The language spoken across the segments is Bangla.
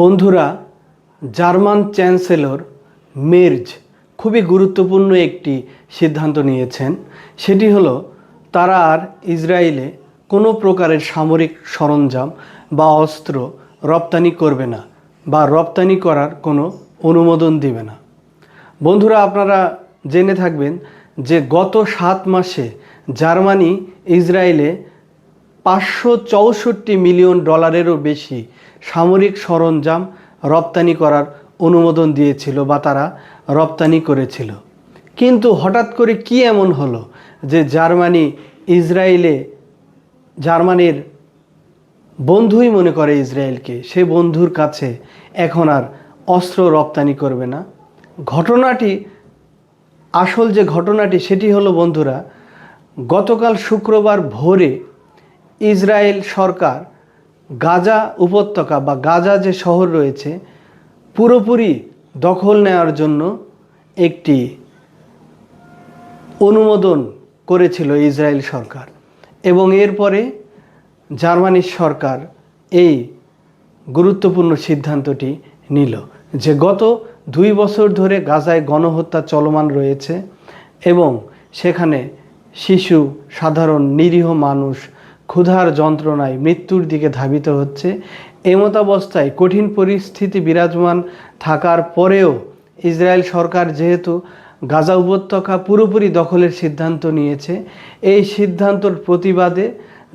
বন্ধুরা, জার্মান চ্যান্সেলর মের্জ খুবই গুরুত্বপূর্ণ একটি সিদ্ধান্ত নিয়েছেন। সেটি হলো তারা আর ইসরায়েলে কোনো প্রকারের সামরিক সরঞ্জাম বা অস্ত্র রপ্তানি করবে না বা রপ্তানি করার কোনো অনুমোদন দিবে না। বন্ধুরা, আপনারা জেনে থাকবেন যে গত 7 মাসে জার্মানি ইসরায়েলে $564 মিলিয়ন বেশি সামরিক সরঞ্জাম রপ্তানি করার অনুমোদন দিয়েছিল বা তারা রপ্তানি করেছিল। কিন্তু হঠাৎ করে কি এমন হলো যে জার্মানির বন্ধুই মনে করে ইসরায়েলকে, সে বন্ধুর কাছে এখন আর অস্ত্র রপ্তানি করবে না? আসল যে ঘটনাটি সেটি হলো বন্ধুরা, গতকাল শুক্রবার ভোরে ইসরায়েল সরকার গাজা উপত্যকা বা গাজা যে শহর রয়েছে পুরোপুরি দখল নেওয়ার জন্য একটি অনুমোদন করেছিল ইসরায়েল সরকার, এবং এরপরে জার্মানির সরকার এই গুরুত্বপূর্ণ সিদ্ধান্তটি নিল যে গত 2 বছর ধরে গাজায় গণহত্যা চলমান রয়েছে এবং সেখানে শিশু, সাধারণ নিরীহ মানুষ ক্ষুধার যন্ত্রণায় মৃত্যুর দিকে ধাবিত হচ্ছে। এমতাবস্থায় কঠিন পরিস্থিতি বিরাজমান থাকার পরেও ইসরায়েল সরকার যেহেতু গাজা উপত্যকা পুরোপুরি দখলের সিদ্ধান্ত নিয়েছে, এই সিদ্ধান্তর প্রতিবাদে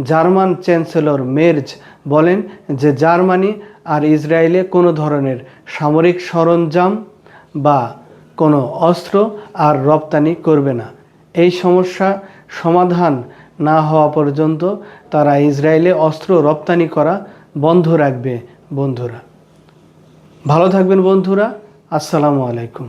জার্মান চ্যান্সেলর মের্জ বলেন যে জার্মানি আর ইসরায়েলে কোনো ধরনের সামরিক সরঞ্জাম বা কোনো অস্ত্র আর রপ্তানি করবে না। এই সমস্যা সমাধান না হওয়া পর্যন্ত তারা ইসরায়েলে অস্ত্র রপ্তানি করা বন্ধ রাখবে। বন্ধুরা, ভালো থাকবেন বন্ধুরা। আসসালামু আলাইকুম।